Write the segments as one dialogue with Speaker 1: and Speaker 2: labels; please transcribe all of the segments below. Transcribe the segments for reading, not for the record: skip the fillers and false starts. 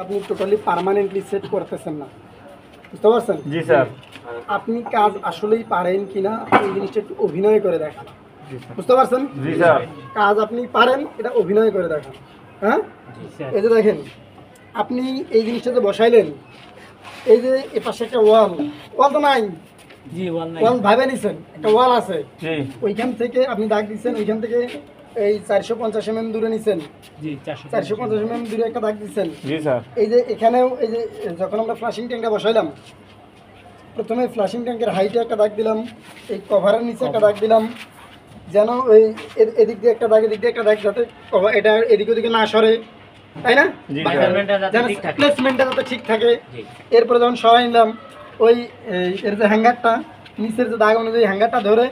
Speaker 1: আপনি totally permanently set করতেছেন না, বুঝতে পারছেন?
Speaker 2: জি স্যার।
Speaker 1: আপনি কাজ আসলেই পারেন কিনা এই জিনিসটা একটু অভিনয় করে দেখান, বুঝতে পারছেন?
Speaker 2: জি স্যার।
Speaker 1: কাজ আপনি পারেন, এটা অভিনয় করে দেখান। হ্যাঁ, এই যে দেখেন আপনি এই জিনিসটা যে বসাইলেন, এই যে এ পাশে একটা ওয়াল তো নাই,
Speaker 3: জি ওয়াল নাই,
Speaker 1: ওয়াল ভাবে নিছেন একটা ওয়াল আছে,
Speaker 2: জি
Speaker 1: ওইখান থেকে আপনি দাগ দিচ্ছেন, ওইখান থেকে এই 450 mm দূরে নিছেন,
Speaker 3: জি
Speaker 1: 450 mm দূরে একটা দাগ দিচ্ছেন।
Speaker 2: জি স্যার।
Speaker 1: এই যে এখানেও এই যে যখন আমরা ফ্লাশিং ট্যাঙ্কটা বসাইলাম, প্রথমে ফ্লাশিং ট্যাঙ্কের হাইটে একটা দাগ দিলাম, এই কভারের নিচে একটা দাগ দিলাম, যেন ওই এদিক দিয়ে একটা দাগ, এদিক দিয়ে একটা দাগ, যাতে এটা এদিক ওদিকে না সরে, তাই না?
Speaker 2: জি
Speaker 3: মেজারমেন্টটা যাতে
Speaker 1: যেন
Speaker 3: ঠিক থাকে।
Speaker 1: প্লেসমেন্টটা যাতে ঠিক থাকে।
Speaker 3: জি।
Speaker 1: এরপরে যখন সরাই নিলাম, ওই এর যে হ্যাঙ্গারটা, নিচের যে দাগ অনুযায়ী হ্যাঙ্গারটা ধরে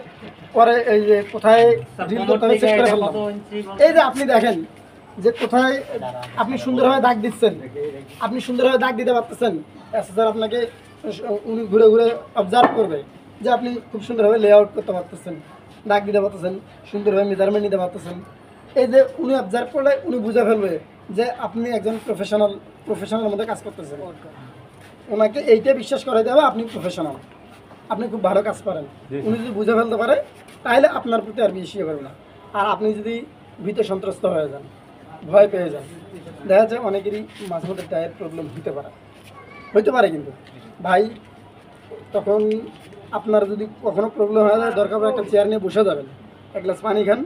Speaker 1: পরে এই যে কোথায় ড্রিল করতে হবে চেক করে ফেললাম। এই যে আপনি দেখেন যে কোথায় আপনি সুন্দরভাবে দাগ দিচ্ছেন, আপনি সুন্দরভাবে দাগ দিতে পারতেছেন, স্যার আপনাকে উনি ঘুরে ঘুরে অবজার্ভ করবে যে আপনি খুব সুন্দরভাবে লেআউট করতে পারতেছেন, দাগ দিতে পারতেছেন, সুন্দরভাবে মেজারমেন্ট নিতে পারতেছেন। এই যে উনি অবজার্ভ করলে উনি বুঝে ফেলবে যে আপনি একজন প্রফেশনাল মধ্যে কাজ করতেছেন। ওনাকে এইটা বিশ্বাস করাই দেবে আপনি প্রফেশনাল, আপনি খুব ভালো কাজ করেন। উনি যদি বুঝে ফেলতে পারে তাহলে আপনার প্রতি আর বেশি করবে না। আর আপনি যদি ভীত সন্ত্রস্ত হয়ে যান, ভয় পেয়ে যান, দেখা যায় অনেকেরই মাঝে মধ্যে টায়ার প্রবলেম হইতে পারে কিন্তু ভাই, তখন আপনার যদি কখনো প্রবলেম হয়ে যায়, দরকার পড়ে একটা চেয়ার নিয়ে বসে যাবেন, এক গ্লাস পানি খান,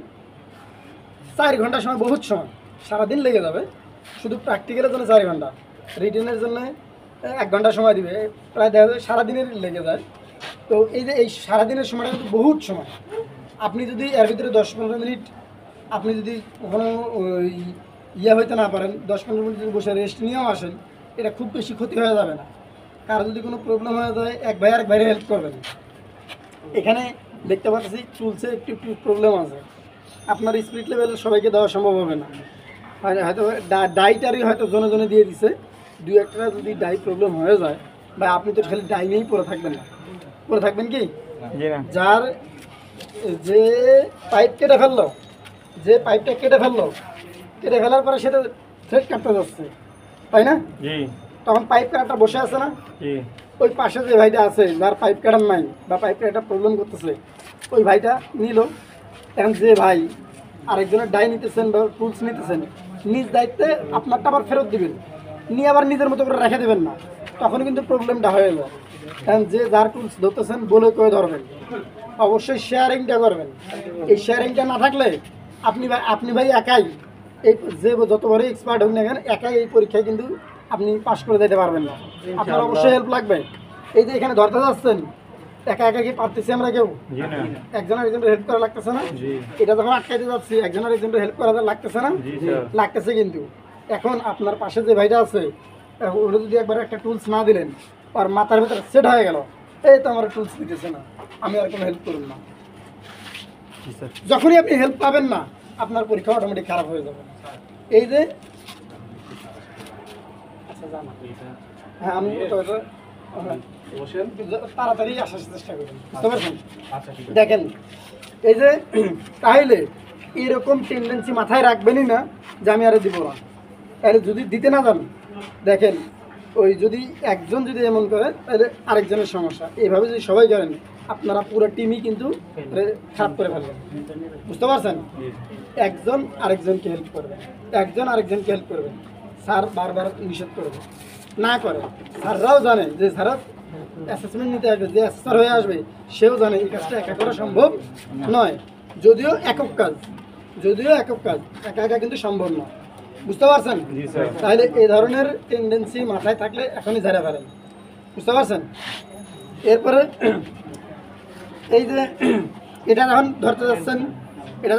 Speaker 1: 4 ঘন্টা সময়, বহুত সময়, সারাদিন লেগে যাবে। শুধু প্র্যাকটিক্যালের জন্য 4 ঘন্টা, রিটেনের জন্য 1 ঘন্টা সময় দিবে, প্রায় দেখা যায় সারাদিনের লেগে যায়। তো এই যে এই সারাদিনের সময়টা কিন্তু বহুত সময়, আপনি যদি এর ভিতরে 10-15 মিনিট আপনি যদি কখনো ওই হইতে না পারেন, 10-15 মিনিট যদি বসে রেস্ট নিয়েও আসেন, এটা খুব বেশি ক্ষতি হয়ে যাবে না। কারো যদি কোনো প্রবলেম হয়ে যায়, এক ভাই আরেক ভাইয়ের হেল্প করবেন। এখানে দেখতে পাচ্ছি চুলছে একটু প্রবলেম আছে, আপনার স্পিড লেভেল সবাইকে দেওয়া সম্ভব হবে না, হয়তো ডাইটারই হয়তো জনে দিয়ে দিছে, 2-1টা যদি ডাই প্রবলেম হয়ে যায়, বা আপনি তো খালি ডাই নিয়েই পরে থাকবেন না, পরে থাকবেন কি? যার যে পাইপ কেটে ফেললো, যে পাইপটা কেটে ফেলার পরে সেটা থ্রেড কাটতে যাচ্ছে, তাই না? তখন পাইপ কাটাটা বসে আছে না, ওই পাশে যে ভাইটা আছে যার পাইপ কাটার নাই বা পাইপটা একটা প্রবলেম করতেছে, ওই ভাইটা নিল। এখন যে ভাই আরেকজনের ডাই নিতেছেন বা টুলস নিতেছেন, নিজ দায়িত্বে আপনারটা আবার ফেরত দিবেন, নিয়ে আবার নিজের মতো করে রেখে দেবেন না, তখন কিন্তু প্রবলেমটা হয়ে যায়। কারণ যে যার টুলস ধরতেছেন বলে করে ধরবেন, অবশ্যই শেয়ারিংটা করবেন। এই শেয়ারিংটা না থাকলে আপনি ভাই একাই, এই যে যতবারই এক্সপার্ট হোক না কেন, একাই এই পরীক্ষায় কিন্তু আপনি পাশ করে দিতে পারবেন না, আপনার অবশ্যই হেল্প লাগবে। এই যে এখানে ধরতে যাচ্ছেন, একা একা কি পারতেছি আমরা কেউ? একজন আরেকজনের হেল্প করা লাগতেছে না? এটা যখন আটকাইতে যাচ্ছি, একজন আরেকজনের হেল্প করা লাগতেছে না? লাগতেছে। কিন্তু এখন আপনার পাশে যে ভাইটা আছে, ওরা যদি একবার একটা টুলস না দিলেন, আর মাথার ভিতরে সেট হয়ে গেল, এই তো আমার টুলস দিতেছে না, আমি আর কোনো হেল্প করুন না। যখনই আপনি হেল্প পাবেন না, আপনার পরীক্ষা অটোমেটিক খারাপ হয়ে যাবে। এই যে হ্যাঁ, আমি তাড়াতাড়ি আসার চেষ্টা করবেন, বুঝতে পারছেন? দেখেন এই যে তাহলে এরকম টেন্ডেন্সি মাথায় রাখবেনই না যে আমি আরে দিব না। তাহলে যদি দিতে না যান, দেখেন ওই যদি একজন যদি এমন করে, তাহলে আরেকজনের সমস্যা। এইভাবে যদি সবাই করেন, আপনারা পুরো টিমই কিন্তু খারাপ করে ফেলবেন, বুঝতে পারছেন? একজন আরেকজনকে হেল্প করবেন, একজন আরেকজনকে হেল্প করবেন। স্যার বারবার নিষেধ করবে না করে, স্যাররাও জানে যে স্যার অ্যাসেসমেন্ট নিতে আসবে, যে অ্যাসেসর হয়ে আসবে, সেও জানে এই কাজটা একা করা সম্ভব নয়। যদিও একক কাজ, একা একা কিন্তু সম্ভব নয়, বুঝতে পারছেন? তাহলে এই ধরনের টেন্ডেন্সি মাথায় থাকলে এখনই ঝাড়া ফেলেন, বুঝতে পারছেন? এরপরে এই যে এটা যখন ধরতে যাচ্ছেন,